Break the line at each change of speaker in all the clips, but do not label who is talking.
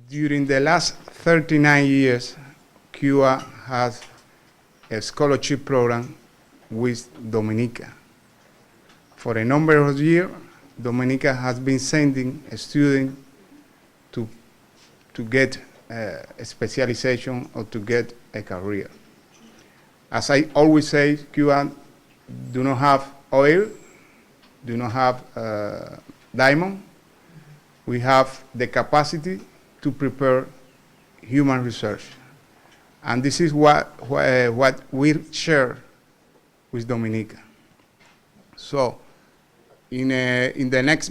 During the last 39 years, Cuba has a scholarship program with Dominica. For a number of years, Dominica has been sending a student to get a specialization or to get a career. As I always say, Cuba do not have oil, do not have diamond. We have the capacity to prepare human research. And this is what we share with Dominica. So in the next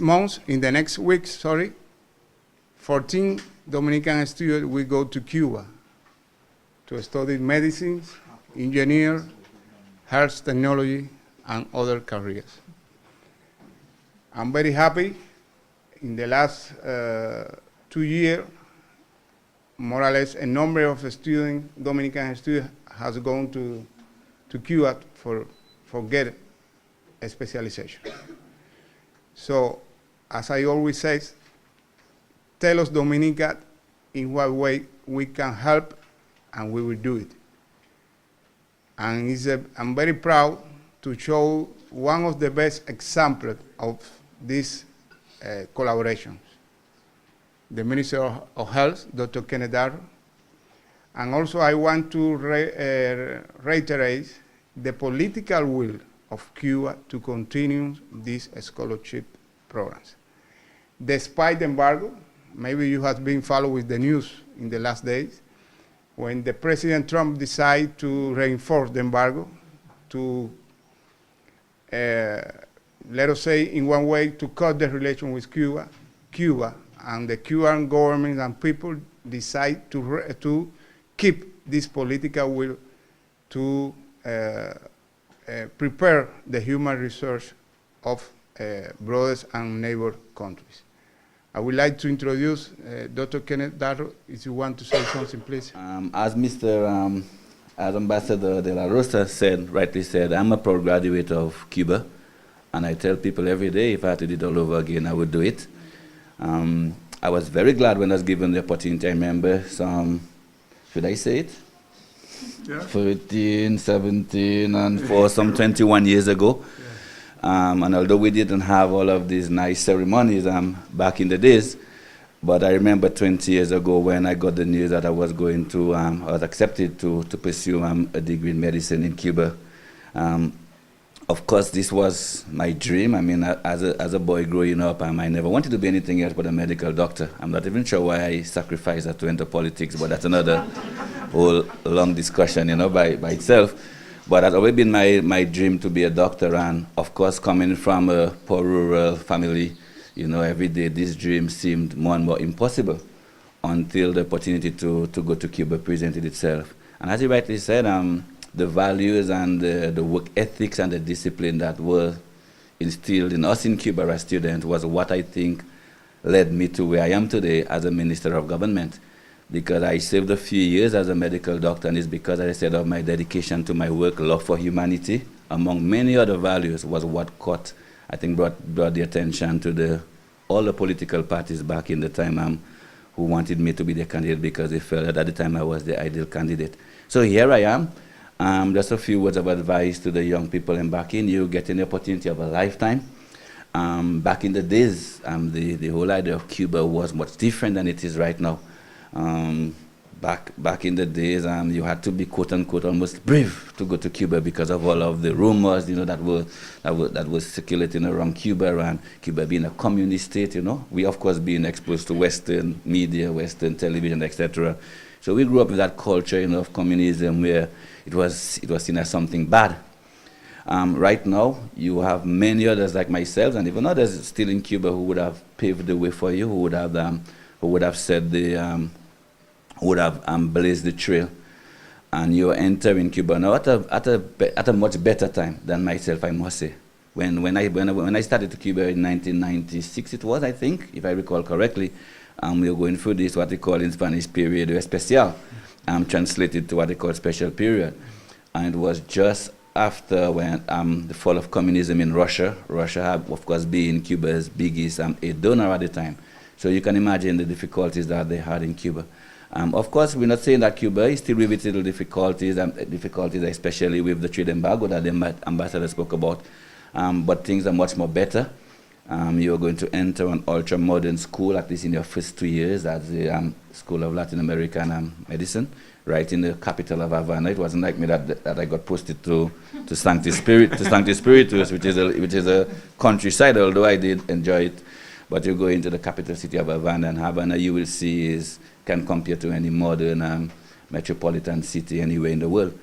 weeks, 14 Dominican students will go to Cuba to study medicine, engineer, health technology, and other careers. I'm very happy. In the last 2 years, more or less, a number of students, Dominican students, has gone to Cuba for get a specialization. So, as I always say, tell us, Dominica, in what way we can help, and we will do it. And I'm very proud to show one of the best examples of these collaborations. The Minister of Health, Dr. Kenneth Darrow. And also I want to reiterate the political will of Cuba to continue these scholarship programs. Despite the embargo, maybe you have been following the news in the last days, when the President Trump decided to reinforce the embargo, to, let us say, in one way, to cut the relation with Cuba and the Cuban government and people decide to keep this political will to prepare the human research of brothers and neighbor countries. I would like to introduce Dr. Kenneth Darrow. If you want to say something, please.
As Ambassador de la Rosa rightly said, I'm a proud graduate of Cuba, and I tell people every day if I had to do it all over again, I would do it. I was very glad when I was given the opportunity. I remember some, should I say it? Yeah. 13, 17, and for some 21 years ago. Yeah. And although we didn't have all of these nice ceremonies back in the days, but I remember 20 years ago when I got the news that I was going to, I was accepted to pursue a degree in medicine in Cuba. Of course, this was my dream. I mean, as a boy growing up, I never wanted to be anything else but a medical doctor. I'm not even sure why I sacrificed that to enter politics, but that's another whole long discussion, by itself. But it's always been my dream to be a doctor, and of course, coming from a poor rural family, every day this dream seemed more and more impossible until the opportunity to go to Cuba presented itself. And as you rightly said, the values and the work ethics and the discipline that were instilled in us in Cuba as students was what I think led me to where I am today as a minister of government. Because I served a few years as a medical doctor, and it's because I said of my dedication to my work, love for humanity, among many other values, was what brought the attention to all the political parties back in the time who wanted me to be their candidate because they felt that at the time I was the ideal candidate. So here I am. Just a few words of advice to the young people embarking. You getting the opportunity of a lifetime. Back in the days, the whole idea of Cuba was much different than it is right now. Back in the days, you had to be quote unquote almost brave to go to Cuba because of all of the rumors, that were circulating around Cuba, and Cuba being a communist state. We of course being exposed to Western media, Western television, etc. So we grew up with that culture, of communism where it was seen as something bad. Right now, you have many others like myself, and even others still in Cuba who would have paved the way for you, who would have blazed the trail, and you're entering Cuba now at a much better time than myself, I must say. When I started to Cuba in 1996, it was, I think, if I recall correctly. We were going through this, what they call in Spanish, periodo especial, translated to what they call special period. And it was just after when the fall of communism in Russia, Russia, of course, being Cuba's biggest aid donor at the time. So you can imagine the difficulties that they had in Cuba. Of course, we're not saying that Cuba is still with its little difficulties, difficulties especially with the trade embargo that the ambassador spoke about. But things are much more better. You're going to enter an ultra-modern school, at least in your first 2 years, at the School of Latin American Medicine, right in the capital of Havana. It wasn't like me that I got posted to Sancti Spiritus, which is a countryside, although I did enjoy it. But you go into the capital city of Havana, and Havana you will see can compare to any modern metropolitan city anywhere in the world.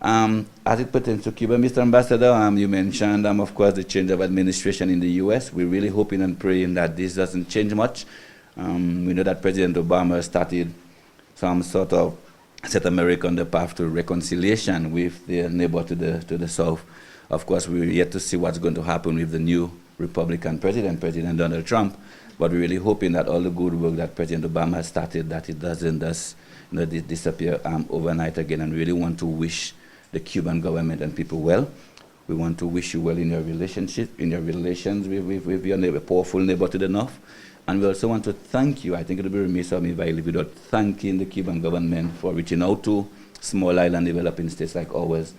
As it pertains to Cuba, Mr. Ambassador, you mentioned, of course, the change of administration in the U.S. We're really hoping and praying that this doesn't change much. We know that President Obama started some sort of set America on the path to reconciliation with their neighbor to the south. Of course, we're yet to see what's going to happen with the new Republican president, President Donald Trump. But we're really hoping that all the good work that President Obama has started, that it doesn't disappear overnight again. And we really want to wish the Cuban government and people well. We want to wish you well in your relationship, in your relations with your neighbor, powerful neighbor to the north. And we also want to thank you. I think it would be remiss of me if I leave without thanking the Cuban government for reaching out to small island developing states like ours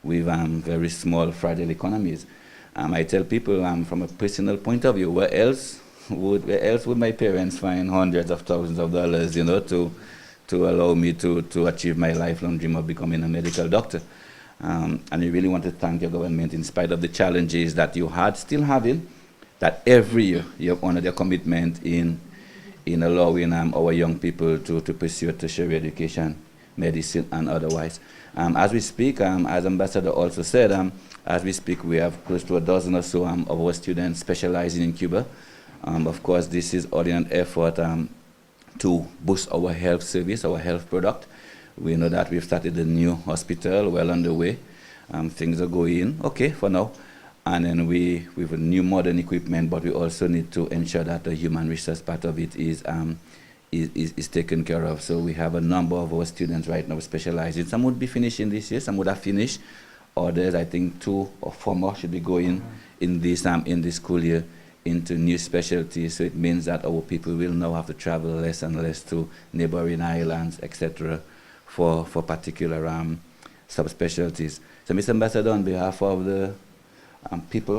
with very small, fragile economies. I tell people from a personal point of view, where else would my parents find hundreds of thousands of dollars, to allow me to achieve my lifelong dream of becoming a medical doctor? And we really want to thank your government, in spite of the challenges that you had, still having, that every year you have honored your commitment in allowing our young people to pursue tertiary education, medicine, and otherwise. As we speak, as Ambassador also said, as we speak, we have close to a dozen or so of our students specializing in Cuba. Of course, this is all in an effort to boost our health service, our health product. We know that we've started a new hospital, well underway. Things are going okay for now. And then we have a new modern equipment, but we also need to ensure that the human resource part of it is taken care of. So we have a number of our students right now specializing. Some would be finishing this year, some would have finished. Others, I think 2 or 4 more should be going in this school year into new specialties. So it means that our people will now have to travel less and less to neighboring islands, etc., for particular subspecialties. So, Mr. Ambassador, on behalf of the people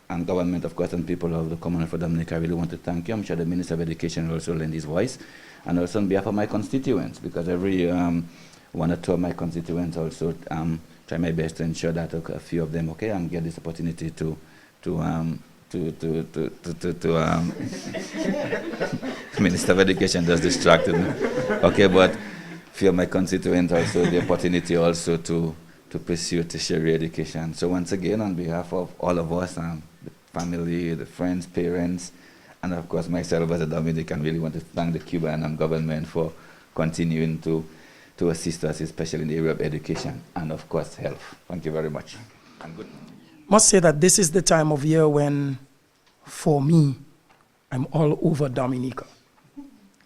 and government, of course, and people of the Commonwealth of Dominica, I really want to thank you. I'm sure the Minister of Education will also lend his voice. And also on behalf of my constituents, because every year 1 or 2 of my constituents also try my best to ensure that a few of them, get this opportunity to Minister of Education just distracted me. Okay, but few of my constituents also the opportunity also to pursue tertiary education. So once again, on behalf of all of us, the family, the friends, parents, and of course myself as a Dominican, really want to thank the Cuban government for continuing to assist us, especially in the area of education and of course health. Thank you very much. And good.
Must say that this is the time of year when, for me, I'm all over Dominica.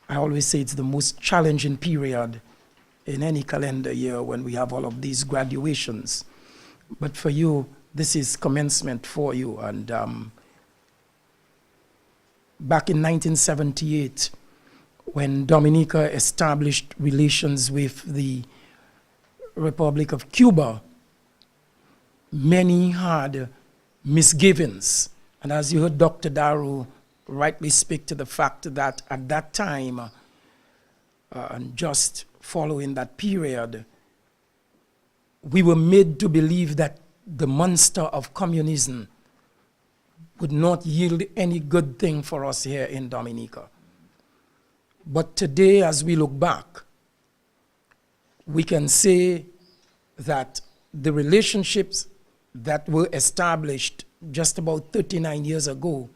I always say it's the most challenging period in any calendar year when we have all of these graduations. But for you, this is commencement for you. And back in 1978, when Dominica established relations with the Republic of Cuba, many had misgivings. And as you heard Dr. Daru rightly speak to the fact that at that time, and just following that period, we were made to believe that the monster of communism would not yield any good thing for us here in Dominica. But today, as we look back, we can say that the relationships that were established just about 39 years ago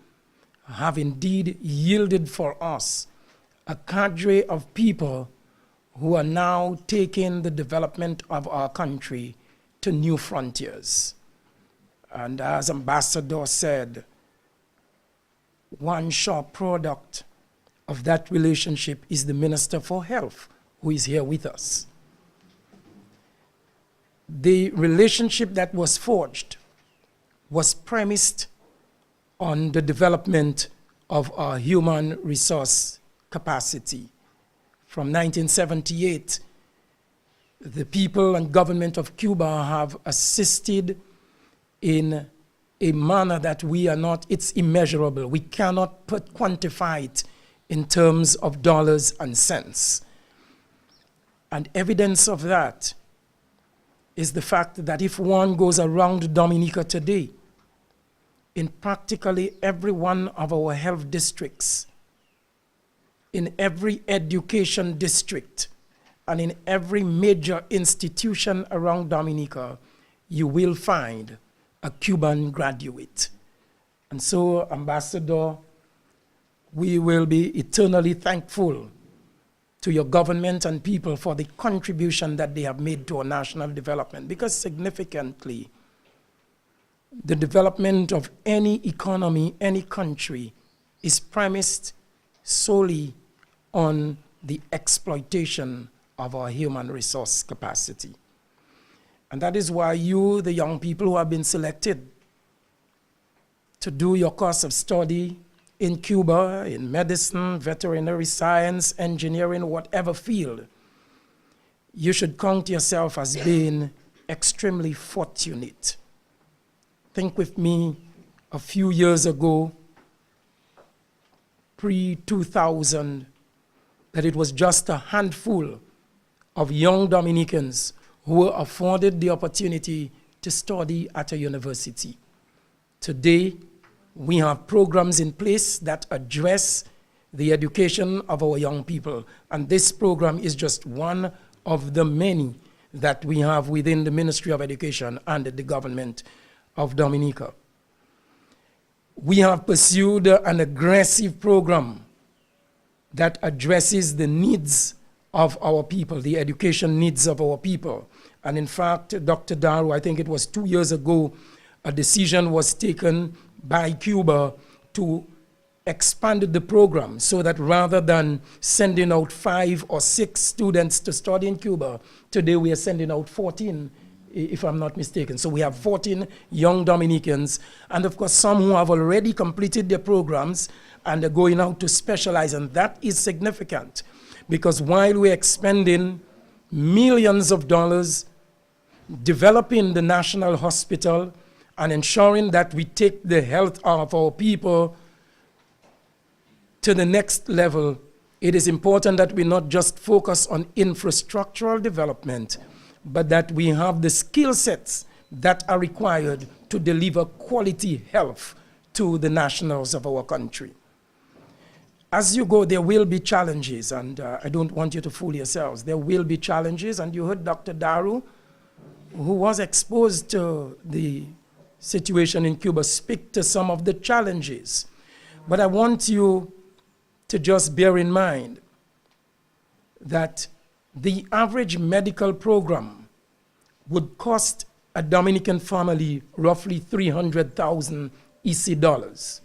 have indeed yielded for us a cadre of people who are now taking the development of our country to new frontiers. And as Ambassador said, one sharp product of that relationship is the Minister for Health, who is here with us. The relationship that was forged was premised on the development of our human resource capacity. From 1978, the people and government of Cuba have assisted in a manner that we are not, it's immeasurable. We cannot quantify it in terms of dollars and cents. And evidence of that is the fact that if one goes around Dominica today, in practically every one of our health districts, in every education district, and in every major institution around Dominica, you will find a Cuban graduate. And so, Ambassador, we will be eternally thankful to your government and people for the contribution that they have made to our national development, because significantly, the development of any economy, any country, is premised solely on the exploitation of our human resource capacity. And that is why you, the young people who have been selected to do your course of study in Cuba, in medicine, veterinary science, engineering, whatever field, you should count yourself as being extremely fortunate. Think with me, a few years ago, pre-2000, that it was just a handful of young Dominicans who were afforded the opportunity to study at a university. Today, we have programs in place that address the education of our young people. And this program is just one of the many that we have within the Ministry of Education and the government of Dominica. We have pursued an aggressive program that addresses the needs of our people, the education needs of our people. And in fact, Dr. Daru, I think it was 2 years ago, a decision was taken by Cuba to expand the program so that rather than sending out 5 or 6 students to study in Cuba, today we are sending out 14, if I'm not mistaken. So we have 14 young Dominicans, and of course some who have already completed their programs and are going out to specialize, and that is significant because while we're expending millions of dollars developing the national hospital and ensuring that we take the health of our people to the next level, it is important that we not just focus on infrastructural development, but that we have the skill sets that are required to deliver quality health to the nationals of our country. As you go, there will be challenges, and I don't want you to fool yourselves. There will be challenges, and you heard Dr. Daru, who was exposed to the situation in Cuba, speak to some of the challenges. But I want you to just bear in mind that the average medical program would cost a Dominican family roughly 300,000 EC dollars.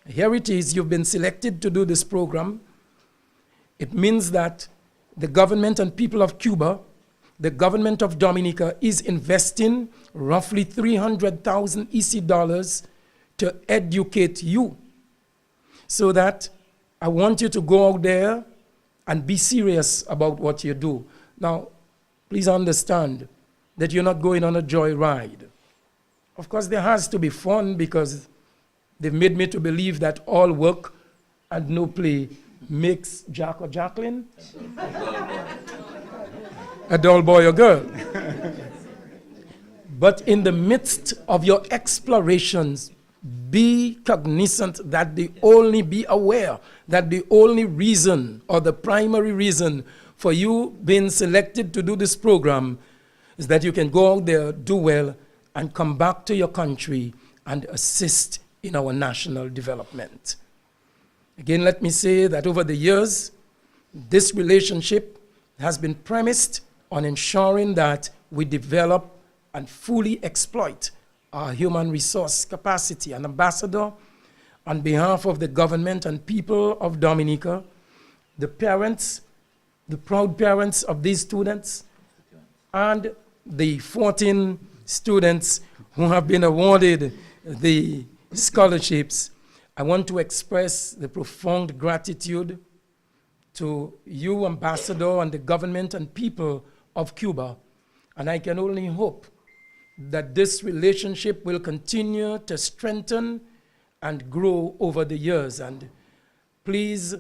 Here it is, you've been selected to do this program. It means that the government and people of Cuba, the government of Dominica is investing roughly 300,000 EC dollars to educate you. So that I want you to go out there and be serious about what you do. Now, please understand that you're not going on a joy ride. Of course, there has to be fun because they've made me to believe that all work and no play makes Jack or Jacqueline a dull boy or girl. But in the midst of your explorations, be cognizant that be aware that the only reason or the primary reason for you being selected to do this program is that you can go out there, do well, and come back to your country and assist in our national development. Again, let me say that over the years, this relationship has been premised on ensuring that we develop and fully exploit our human resource capacity. And Ambassador, on behalf of the government and people of Dominica, the parents, the proud parents of these students, and the 14 students who have been awarded the scholarships, I want to express the profound gratitude to you, Ambassador, and the government and people of Cuba. And I can only hope that this relationship will continue to strengthen and grow over the years. And please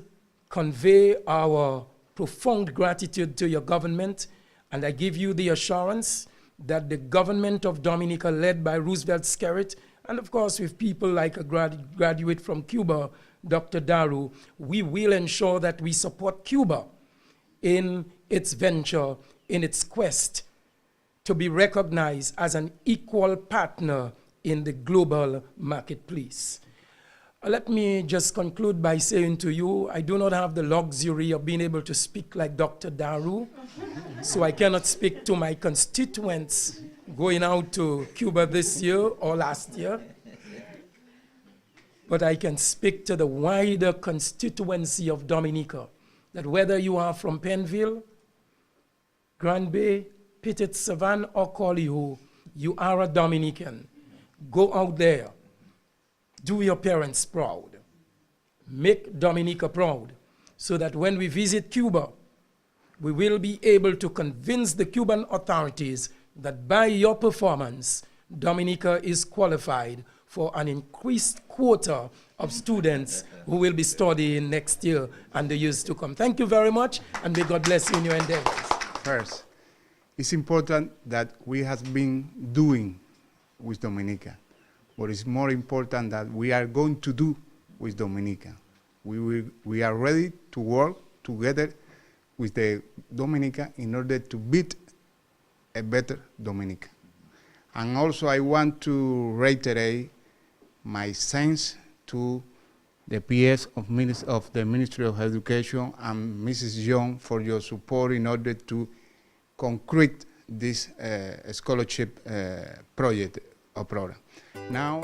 convey our profound gratitude to your government. And I give you the assurance that the government of Dominica, led by Roosevelt Skerrit, and of course with people like a graduate from Cuba, Dr. Daru, we will ensure that we support Cuba in its venture, in its quest to be recognized as an equal partner in the global marketplace. Let me just conclude by saying to you, I do not have the luxury of being able to speak like Dr. Daru, so I cannot speak to my constituents going out to Cuba this year or last year. But I can speak to the wider constituency of Dominica, that whether you are from Penville, Grand Bay, Petite Savanne, or Collioure, you are a Dominican. Go out there. Do your parents proud. Make Dominica proud, so that when we visit Cuba, we will be able to convince the Cuban authorities that by your performance, Dominica is qualified for an increased quota of students who will be studying next year and the years to come. Thank you very much, and may God bless you in your endeavors.
First, it's important that we have been doing with Dominica, but it's more important that we are going to do with Dominica. We are ready to work together with the Dominica in order to beat a better Dominica. And also I want to reiterate my thanks to the PS of the Ministry of Education and Mrs. Young for your support in order to concrete this scholarship project or program. Now.